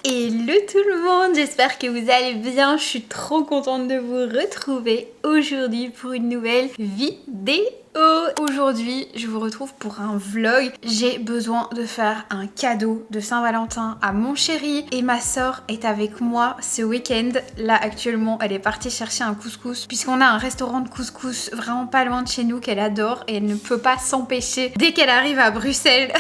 Hello tout le monde, j'espère que vous allez bien, je suis trop contente de vous retrouver aujourd'hui pour une nouvelle vidéo. Aujourd'hui, je vous retrouve pour un vlog. J'ai besoin de faire un cadeau de Saint-Valentin à mon chéri et ma soeur est avec moi ce week-end. Là actuellement, elle est partie chercher un couscous puisqu'on a un restaurant de couscous vraiment pas loin de chez nous qu'elle adore et elle ne peut pas s'empêcher dès qu'elle arrive à Bruxelles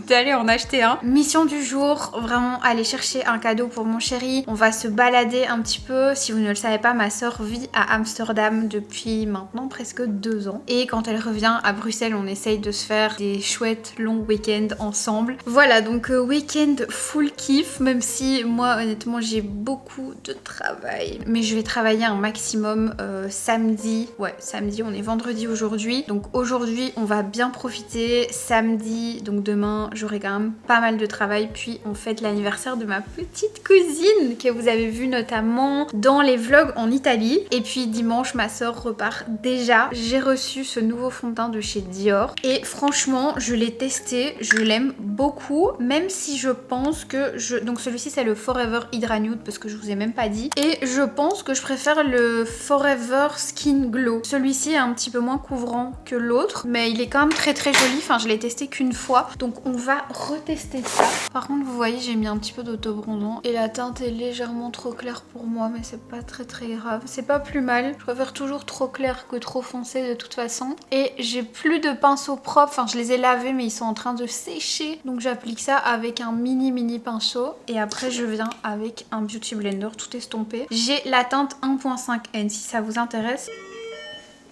d'aller en acheter un. Mission du jour, vraiment aller chercher un cadeau pour mon chéri. On va se balader un petit peu. Si vous ne le savez pas, ma soeur vit à Amsterdam depuis maintenant presque 2 ans et quand elle revient à Bruxelles, on essaye de se faire des chouettes longs week-ends ensemble. Voilà, donc week-end full kiff, même si moi honnêtement j'ai beaucoup de travail. Mais je vais travailler un maximum samedi. Ouais, samedi, on est vendredi aujourd'hui. Donc aujourd'hui, on va bien profiter. Samedi, donc demain, j'aurai quand même pas mal de travail. Puis on fête l'anniversaire de ma petite cousine que vous avez vu notamment dans les vlogs en Italie. Et puis dimanche, ma soeur repart déjà. J'ai reçu ce nouveau fond de teint de chez Dior et franchement je l'ai testé, je l'aime beaucoup, même si je pense que donc celui-ci c'est le Forever Hydra Nude parce que je vous ai même pas dit, et je pense que je préfère le Forever Skin Glow. Celui-ci est un petit peu moins couvrant que l'autre, mais il est quand même très très joli. Enfin, je l'ai testé qu'une fois, donc on va retester ça. Par contre, vous voyez, j'ai mis un petit peu d'autobronzant et la teinte est légèrement trop claire pour moi, mais c'est pas très grave, c'est pas plus mal. Je préfère toujours trop clair que trop foncé de toute façon. Et j'ai plus de pinceau propre, enfin je les ai lavés mais ils sont en train de sécher, donc j'applique ça avec un mini pinceau et après je viens avec un beauty blender tout estompé. J'ai la teinte 1.5N si ça vous intéresse.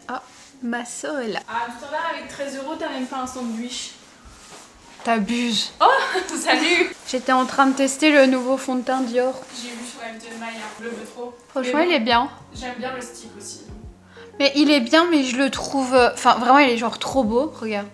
Ah, ma soeur est là. Ah, tout à l'heure avec 13 € t'as même pas un sandwich. T'abuses. Oh, salut. J'étais en train de tester le nouveau fond de teint Dior. J'ai vu sur MTN Mail, je le veux trop. Franchement il est bien. J'aime bien le stick aussi. Mais il est bien, mais je le trouve... Enfin, vraiment, il est genre trop beau, regarde.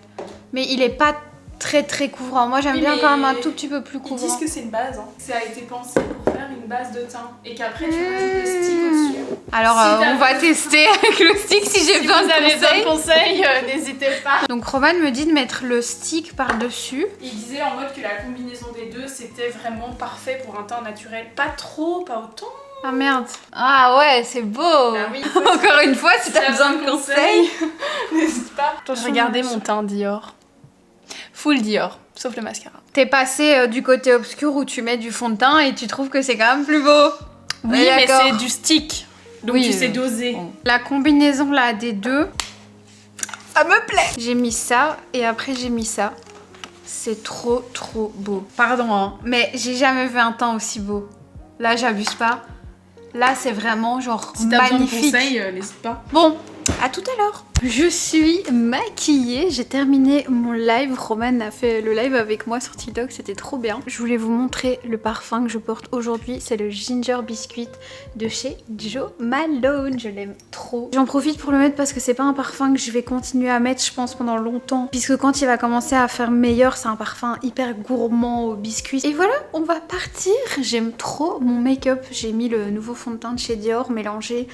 Mais il est pas très couvrant. Moi, j'aime bien quand même un tout petit peu plus couvrant. Ils disent que c'est une base, hein. Ça a été pensé pour faire une base de teint. Et qu'après, tu rajoutes le stick au-dessus. Alors, on va tester avec le stick si j'ai besoin de conseils, n'hésitez pas. Donc, Roman me dit de mettre le stick par-dessus. Il disait en mode que la combinaison des deux, c'était vraiment parfait pour un teint naturel. Pas trop, pas autant. Ah merde. Ah ouais, c'est beau. Ah oui, encore une fois, si t'as besoin de conseils, n'hésite pas. Regardez mon teint Dior. Full Dior, sauf le mascara. T'es passé du côté obscur où tu mets du fond de teint et tu trouves que c'est quand même plus beau. Oui, mais c'est du stick. Donc oui, tu sais doser. Bon. La combinaison là des deux, ça me plaît. J'ai mis ça et après j'ai mis ça. C'est trop beau. Pardon, hein, mais j'ai jamais vu un teint aussi beau. Là, j'abuse pas. Là, c'est vraiment genre si t'as magnifique. besoin de conseils, n'hésite pas. Bon, à tout à l'heure. Je suis maquillée, j'ai terminé mon live. Roman a fait le live avec moi sur TikTok, c'était trop bien. Je voulais vous montrer le parfum que je porte aujourd'hui. C'est le Ginger Biscuit de chez Jo Malone. Je l'aime trop. J'en profite pour le mettre parce que c'est pas un parfum que je vais continuer à mettre, je pense, pendant longtemps. Puisque quand il va commencer à faire meilleur, c'est un parfum hyper gourmand au biscuit. Et voilà, on va partir. J'aime trop mon make-up. J'ai mis le nouveau fond de teint de chez Dior mélangé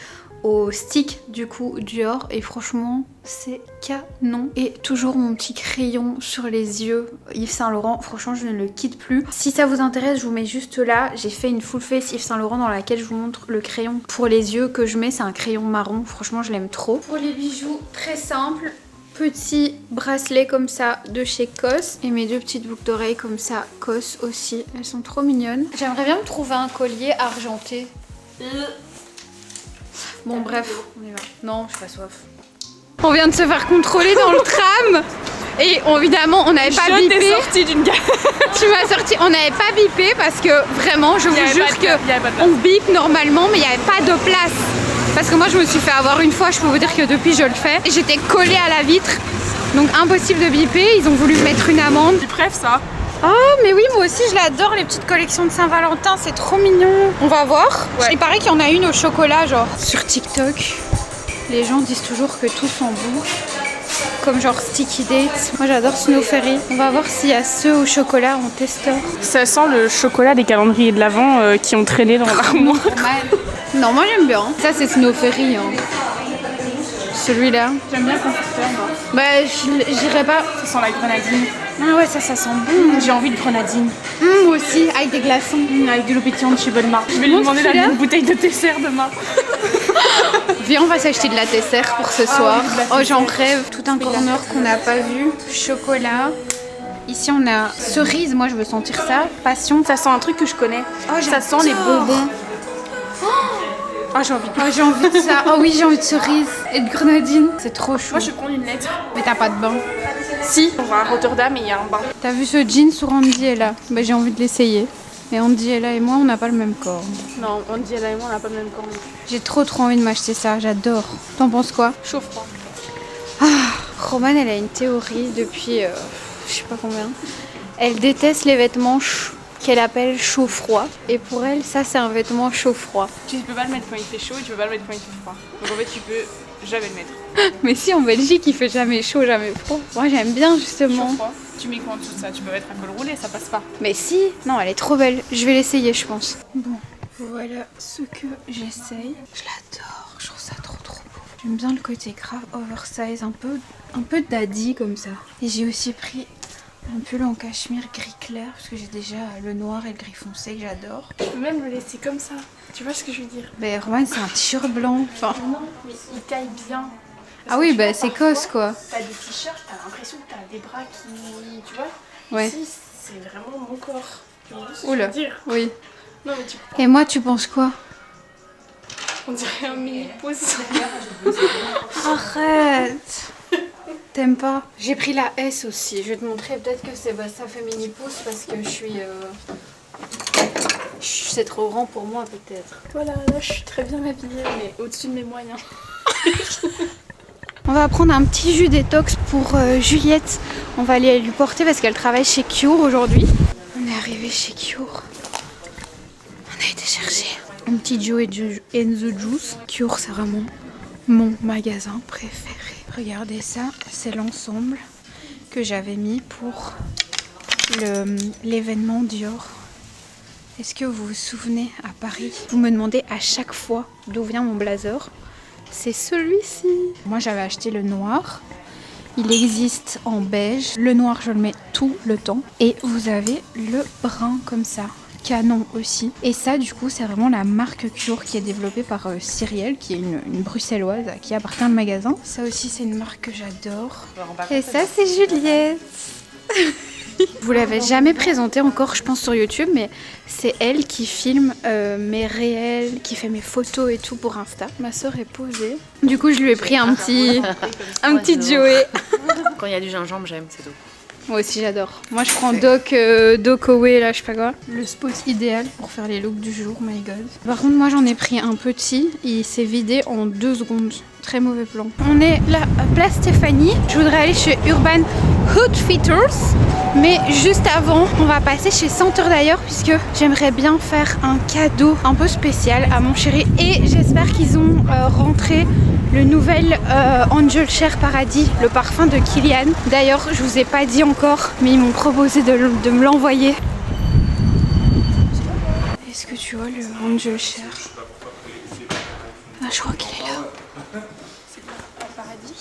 au stick du coup Dior et franchement c'est canon. Et toujours mon petit crayon sur les yeux Yves Saint Laurent, franchement je ne le quitte plus. Si ça vous intéresse, je vous mets juste là, j'ai fait une full face Yves Saint Laurent dans laquelle je vous montre le crayon pour les yeux que je mets, c'est un crayon marron, franchement je l'aime trop. Pour les bijoux, très simple, petit bracelet comme ça de chez COS et mes deux petites boucles d'oreilles comme ça COS aussi, elles sont trop mignonnes. J'aimerais bien me trouver un collier argenté. Bon bref, on y va. Non, j'ai pas soif. On vient de se faire contrôler dans le tram et évidemment on n'avait pas bipé. Je t'ai sorti d'une gare. Tu m'as sorti, on n'avait pas bipé parce que vraiment je vous jure que on bip normalement mais il n'y avait pas de place. Parce que moi je me suis fait avoir une fois, je peux vous dire que depuis je le fais. Et j'étais collée à la vitre, donc impossible de biper, ils ont voulu me mettre une amende. Tu préfères ça? Oh mais oui, moi aussi je l'adore, les petites collections de Saint-Valentin, c'est trop mignon. On va voir. Ouais. Il paraît qu'il y en a une au chocolat genre. Sur TikTok, les gens disent toujours que tout sent bon. Comme genre Sticky Dates. Moi j'adore Snow Fairy. On va voir s'il y a ceux au chocolat en testeur. Ça sent le chocolat des calendriers de l'Avent qui ont traîné dans l'armoire. Non, moi j'aime bien. Ça c'est Snow Fairy. Hein. Celui-là. J'aime bien Confiteur. Bah j'irai pas. Ça sent la grenadine. Ah ouais, ça sent bon. J'ai envie de grenadine. Moi aussi, avec des glaçons. Avec de l'eau pétillante chez Bonne Marque. Je vais lui Montre demander celui-là. une bouteille de Tesser demain. Viens, on va s'acheter de la Tesser pour ce soir. oui, de la Oh, Tesser. j'en rêve. Tout un corner qu'on n'a pas vu. Chocolat. Ici, on a cerise. Moi, je veux sentir ça. Passion. Ça sent un truc que je connais. Oh, Ça sent les bonbons. Oh, j'ai envie de ça. Oh oui, j'ai envie de cerise et de grenadine. C'est trop chaud. Moi, je vais prendre une lettre. Mais t'as pas de bain. Si. On va à Rotterdam et il y a un bain. T'as vu ce jean sur Andy et là? Bah, j'ai envie de l'essayer. Mais Andy et là et moi, on n'a pas le même corps. Non, on dit elle et moi, on n'a pas le même corps. J'ai trop envie de m'acheter ça. J'adore. T'en penses quoi? Chaud-froid. Romane, elle a une théorie depuis je sais pas combien. Elle déteste les vêtements qu'elle appelle chaud-froid. Et pour elle, ça, c'est un vêtement chaud-froid. Tu peux pas le mettre quand il fait chaud et tu peux pas le mettre quand il fait froid. Donc en fait, tu peux jamais le mettre. Mais si, en Belgique, il fait jamais chaud, jamais froid. Moi, j'aime bien, justement. Chaud-froid. Tu mets quoi en dessous de ça? Tu peux mettre un col roulé, ça passe pas. Mais si, non, elle est trop belle. Je vais l'essayer, je pense. Bon, voilà ce que j'essaye. Je l'adore, je trouve ça trop beau. J'aime bien le côté grave oversize, un peu daddy comme ça. Et j'ai aussi pris un pull en cachemire gris clair parce que j'ai déjà le noir et le gris foncé que j'adore. Tu peux même le laisser comme ça. Tu vois ce que je veux dire? Mais Roman, c'est un t-shirt blanc. Enfin, Non, mais il taille bien. ah oui, bah c'est cos quoi. T'as des t-shirts, t'as l'impression que t'as des bras qui. Tu vois? Ouais. Ici, c'est vraiment mon corps. Tu vois ce que Oula, je veux dire? oui. Non, mais tu peux pas. Et moi, tu penses quoi? On dirait un mini pouce. Arrête. T'aimes pas? J'ai pris la S aussi. Je vais te montrer. Peut-être que ça fait mini pouce parce que je suis. C'est trop grand pour moi peut-être. Voilà, là je suis très bien habillée, mais au-dessus de mes moyens. On va prendre un petit jus détox pour Juliette. On va aller lui porter parce qu'elle travaille chez Cure aujourd'hui. On est arrivé chez Cure. On a été chercher un petit Joe and the Juice. Cure, c'est vraiment mon magasin préféré. Regardez ça, c'est l'ensemble que j'avais mis pour l'événement Dior. Est-ce que vous vous souvenez à Paris? Vous me demandez à chaque fois d'où vient mon blazer. C'est celui-ci. Moi j'avais acheté le noir. Il existe en beige. Le noir je le mets tout le temps. Et vous avez le brun comme ça. Canon aussi. Et ça du coup c'est vraiment la marque Cure qui est développée par Cyrielle, qui est une bruxelloise à qui appartient le magasin. Ça aussi c'est une marque que j'adore. Et ça c'est Juliette. Vous l'avez jamais présentée encore, je pense, sur YouTube, mais c'est elle qui filme mes réels, qui fait mes photos et tout pour Insta. Ma soeur est posée. Du coup, je lui ai pris un petit Joey. Quand il y a du gingembre, j'aime, c'est tout. Moi aussi, j'adore. Moi, je prends Doc Away, là, je sais pas quoi. Le spot idéal pour faire les looks du jour, my god. Par contre, moi, j'en ai pris un petit. Il s'est vidé en 2 secondes. Très mauvais plan. On est là, à Place Stéphanie. Je voudrais aller chez Urban Outfitters. Mais juste avant, on va passer chez Centre d'ailleurs, puisque j'aimerais bien faire un cadeau un peu spécial à mon chéri. Et j'espère qu'ils ont rentré le nouvel Angel Share Paradis, le parfum de Kilian. D'ailleurs, je vous ai pas dit encore, mais ils m'ont proposé de me l'envoyer. Est-ce que tu vois le Angel Share? Ah, je crois qu'il est là.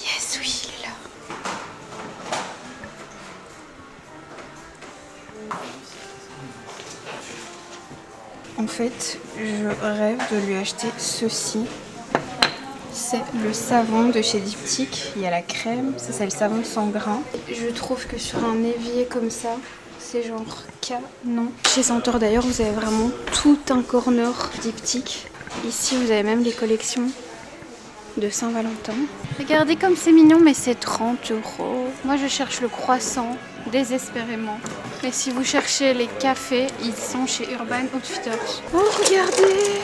Yes, oui, il est là. En fait, je rêve de lui acheter ceci. C'est le savon de chez Diptyque. Il y a la crème, ça c'est le savon sans grain. Je trouve que sur un évier comme ça, c'est genre canon. Chez Centaure d'ailleurs, vous avez vraiment tout un corner Diptyque. Ici, vous avez même les collections de Saint-Valentin. Regardez comme c'est mignon, mais c'est 30 €. Moi, je cherche le croissant désespérément. Mais si vous cherchez les cafés, ils sont chez Urban Outfitters. Oh, regardez!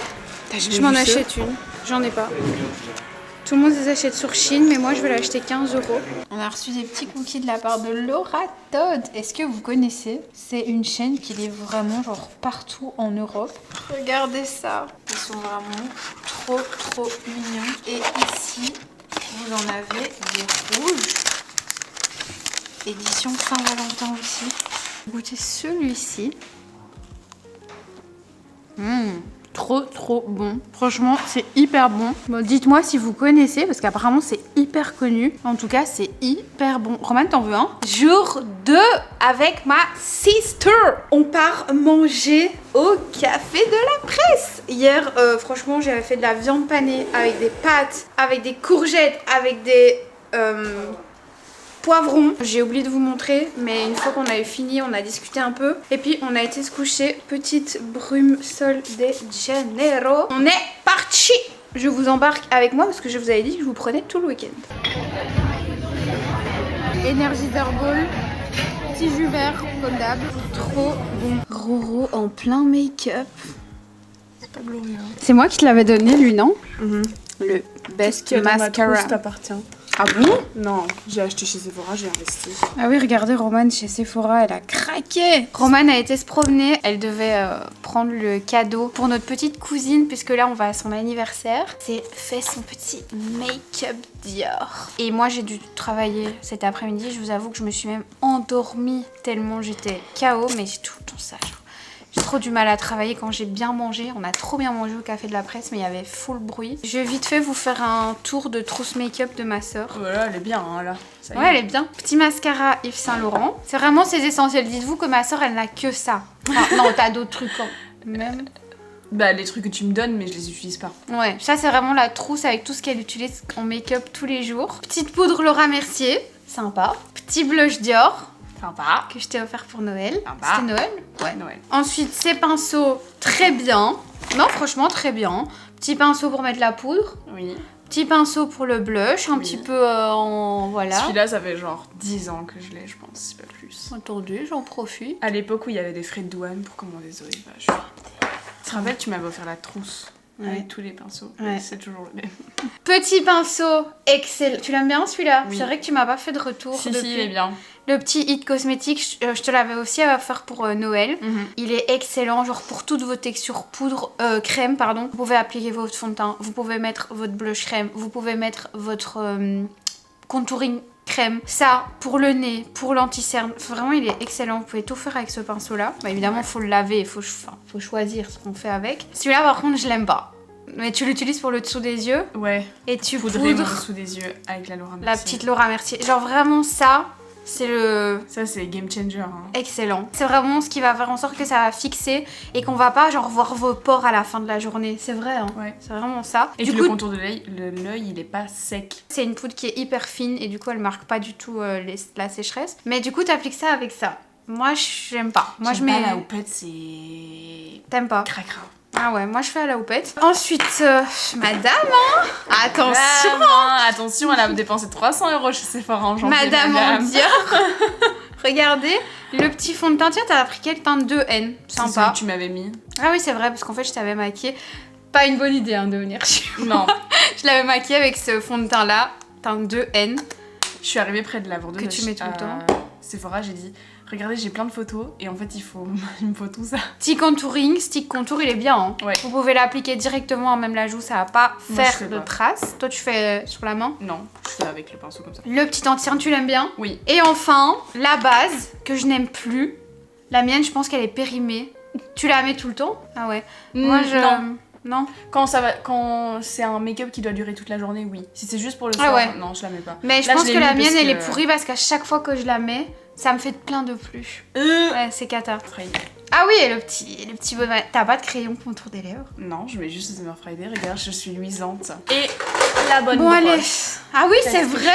Je m'en achète une. J'en ai pas. Tout le monde les achète sur Chine, mais moi je vais l'acheter 15 €. On a reçu des petits cookies de la part de Laura Todd. Est-ce que vous connaissez? C'est une chaîne qui livre vraiment genre partout en Europe. Regardez ça. Ils sont vraiment trop mignons. Et ici, vous en avez des rouges. Édition Saint-Valentin aussi. Goûtez celui-ci. trop bon. Franchement, c'est hyper bon. Bon, dites-moi si vous connaissez, parce qu'apparemment c'est hyper connu. En tout cas, c'est hyper bon. Roman, t'en veux un? Jour 2 avec ma sister. On part manger au café de la presse. Hier, franchement, j'avais fait de la viande panée avec des pâtes, avec des courgettes, avec des... poivrons. J'ai oublié de vous montrer, mais une fois qu'on avait fini, on a discuté un peu. Et puis on a été se coucher. Petite brume Sol de Janeiro. On est parti. Je vous embarque avec moi parce que je vous avais dit que je vous prenais tout le week-end. Energizer Ball, petit jus vert comme d'hab. Trop bon. Roro en plein make-up. C'est pas glorieux. C'est moi qui te l'avais donné lui, non? Le best mascara. t'appartient. Ah bon? Non, j'ai acheté chez Sephora, j'ai investi. Ah oui, regardez, Romane chez Sephora, elle a craqué. Romane a été se promener, elle devait prendre le cadeau pour notre petite cousine, puisque là on va à son anniversaire. C'est fait son petit make-up Dior. Et moi j'ai dû travailler cet après-midi, je vous avoue que je me suis même endormie tellement j'étais KO, mais j'ai tout le temps ça. Genre. J'ai trop du mal à travailler quand j'ai bien mangé. On a trop bien mangé au café de la presse, mais il y avait full bruit. Je vais vite fait vous faire un tour de trousse make-up de ma soeur. Voilà, elle est bien hein, là. Ça y est. Ouais, elle est bien. Petit mascara Yves Saint Laurent. C'est vraiment ses essentiels. Dites-vous que ma soeur, elle n'a que ça. Enfin, non, t'as d'autres trucs quand même. Bah les trucs que tu me donnes, mais je les utilise pas. Ouais, ça c'est vraiment la trousse avec tout ce qu'elle utilise en make-up tous les jours. Petite poudre Laura Mercier, sympa. Petit blush Dior. Sympa. Que je t'ai offert pour Noël. Sympa. C'était Noël? Ouais, Noël. Ensuite, ces pinceaux, très bien. Non, franchement, très bien. Petit pinceau pour mettre la poudre. Oui. Petit pinceau pour le blush, un Oui. petit peu en... Voilà. Celui-là, ça fait genre 10 ans que je l'ai, je pense, pas plus. Entendu, j'en profite. À l'époque où il y avait des frais de douane pour commander des olivages. Tu te rappelles, tu m'avais offert la trousse Ouais. avec tous les pinceaux. Ouais. C'est toujours le même. Petit pinceau, excellent. Tu l'aimes bien celui-là? Oui. C'est vrai que tu m'as pas fait de retour Si, depuis. si, il est bien. Le petit Hit Cosmétique, je te l'avais aussi offert pour Noël. Il est excellent, genre pour toutes vos textures poudre, crème, pardon. Vous pouvez appliquer votre fond de teint, vous pouvez mettre votre blush crème, vous pouvez mettre votre contouring crème. Ça, pour le nez, pour l'anti-cerne, vraiment il est excellent. Vous pouvez tout faire avec ce pinceau-là. Bah, évidemment, faut le laver, faut choisir ce qu'on fait avec. Celui-là, par contre, je l'aime pas. Mais tu l'utilises pour le dessous des yeux Ouais. et tu Poudrer mon poudres dessous des yeux avec la Laura Mercier. la petite Laura Mercier. Genre vraiment ça, c'est le... Ça, c'est game changer. Hein. excellent. C'est vraiment ce qui va faire en sorte que ça va fixer et qu'on va pas genre voir vos pores à la fin de la journée. C'est vrai, hein. Ouais. C'est vraiment ça. Et du que coup, le contour de l'œil, il est pas sec. c'est une poudre qui est hyper fine et du coup, elle marque pas du tout la sécheresse. Mais du coup, t'appliques ça avec ça. Moi, j'aime pas. Moi, je J'aime mets... pas la houppette, c'est... T'aimes pas? cracra. Ah ouais, moi, je fais à la houppette. Ensuite, madame, hein. Attention. Attention, elle a dépensé 300 € chez Sephora en janvier. Madame en Dior. Regardez, le petit fond de teint. Tiens, t'as pris quel teint de 2N? C'est celui Sympa. que tu m'avais mis. Ah oui, c'est vrai, parce qu'en fait, je t'avais maquillée. Pas une bonne idée hein, de venir chez moi. Non. Je l'avais maquillée avec ce fond de teint là, teint 2N. Je suis arrivée près de la vendeuse. Que tu mets tout le temps. Sephora, j'ai dit, regardez, j'ai plein de photos et en fait, il me faut tout ça. Petit contouring, stick contour, il est bien. Hein. Ouais. Vous pouvez l'appliquer directement en même la joue, ça va pas Moi, je faire fais de pas. traces. Toi, tu fais sur la main. Non, je fais avec le pinceau comme ça. Le petit anti-cerne, tu l'aimes bien. Oui. Et enfin, la base que je n'aime plus. La mienne, je pense qu'elle est périmée. Tu la mets tout le temps? Ah ouais. Moi, je... Non. Non. Quand c'est un make-up qui doit durer toute la journée, oui. Si c'est juste pour le soir, ouais. non, je la mets pas. Mais je Là, pense l'ai que la mis mienne, parce elle est que- pourrie parce qu'à chaque fois que je la mets, ça me fait plein de plus. Ouais, c'est cata. Friday. Ah oui, et le petit bonnet. T'as pas de crayon contour des lèvres? Non, je mets juste Summer Friday. Regarde, je suis luisante. Et la bonne Bon, allez. brosse. Ah oui, c'est vrai.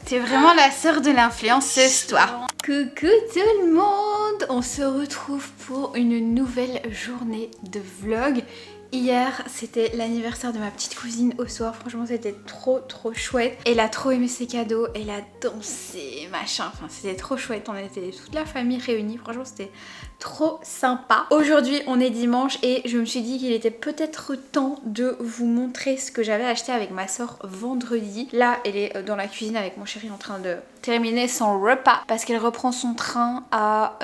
T'es vraiment la sœur de l'influenceuse, toi. Coucou tout le monde. On se retrouve pour une nouvelle journée de vlog. Hier, c'était l'anniversaire de ma petite cousine au soir. Franchement, c'était trop chouette. Elle a trop aimé ses cadeaux. Elle a dansé, machin. Enfin, c'était trop chouette. On était toute la famille réunie. Franchement, c'était trop sympa. Aujourd'hui, on est dimanche et je me suis dit qu'il était peut-être temps de vous montrer ce que j'avais acheté avec ma soeur vendredi. Là, elle est dans la cuisine avec mon chéri en train de terminer son repas parce qu'elle reprend son train à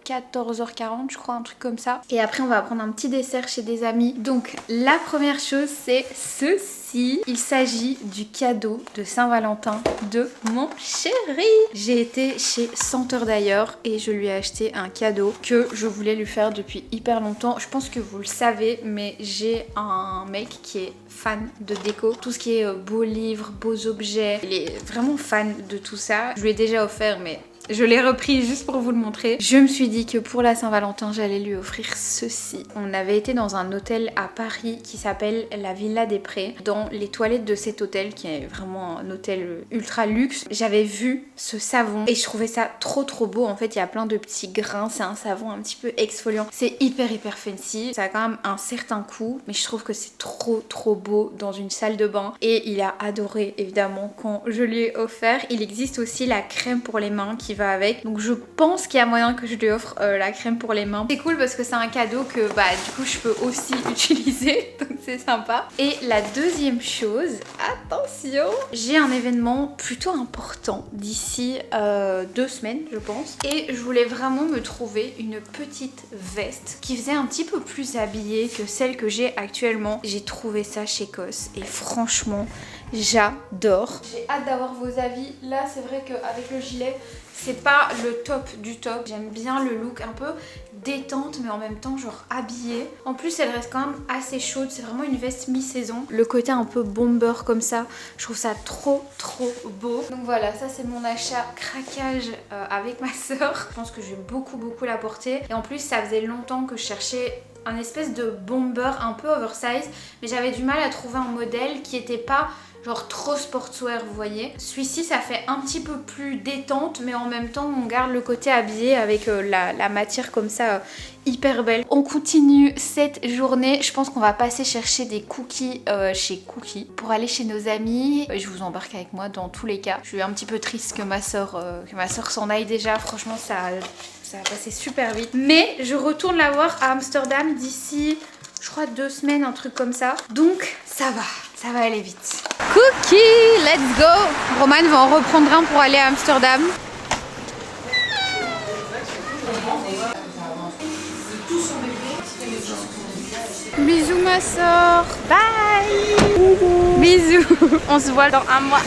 14h40, je crois, un truc comme ça. Et après, on va prendre un petit dessert chez des amis. Donc, la première chose, c'est ceci. ici. Il s'agit du cadeau de Saint-Valentin de mon chéri. J'ai été chez Senteur d'ailleurs et je lui ai acheté un cadeau que je voulais lui faire depuis hyper longtemps. Je pense que vous le savez, mais j'ai un mec qui est fan de déco, tout ce qui est beaux livres, beaux objets. Il est vraiment fan de tout ça. Je lui ai déjà offert, mais je l'ai repris juste pour vous le montrer. Je me suis dit que pour la Saint-Valentin, j'allais lui offrir ceci. On avait été dans un hôtel à Paris qui s'appelle la Villa des Prés. Dans les toilettes de cet hôtel, qui est vraiment un hôtel ultra luxe, j'avais vu ce savon et je trouvais ça trop beau. En fait, il y a plein de petits grains. C'est un savon un petit peu exfoliant. C'est hyper fancy. Ça a quand même un certain coût, mais je trouve que c'est trop beau dans une salle de bain. Et il a adoré, évidemment, quand je lui ai offert. Il existe aussi la crème pour les mains qui va avec, donc je pense qu'il y a moyen que je lui offre la crème pour les mains. C'est cool parce que c'est un cadeau que du coup je peux aussi utiliser, donc c'est sympa. Et la deuxième chose, attention, j'ai un événement plutôt important d'ici 2 semaines je pense, et je voulais vraiment me trouver une petite veste qui faisait un petit peu plus habillée que celle que j'ai actuellement. J'ai trouvé ça chez COS et franchement j'adore. J'ai hâte d'avoir vos avis. Là c'est vrai qu'avec le gilet c'est pas le top du top. J'aime bien le look un peu détente mais en même temps genre habillée. En plus elle reste quand même assez chaude. C'est vraiment une veste mi-saison. Le côté un peu bomber comme ça, je trouve ça trop beau. Donc voilà, ça c'est mon achat craquage avec ma soeur. Je pense que je vais beaucoup la porter. Et en plus ça faisait longtemps que je cherchais un espèce de bomber un peu oversize, mais j'avais du mal à trouver un modèle qui était pas genre trop sportswear, vous voyez. Celui-ci ça fait un petit peu plus détente, mais en même temps on garde le côté habillé avec la matière comme ça hyper belle. On continue cette journée. Je pense qu'on va passer chercher des cookies chez Cookie pour aller chez nos amis. Je vous embarque avec moi dans tous les cas. Je suis un petit peu triste que ma soeur s'en aille déjà. Franchement ça va passer super vite. Mais je retourne la voir à Amsterdam d'ici, je crois 2 semaines, un truc comme ça. Donc ça va aller vite. Cookie, let's go. Roman va en reprendre un pour aller à Amsterdam. Bisous ma soeur. Bye. Bisous. On se voit dans 1 mois.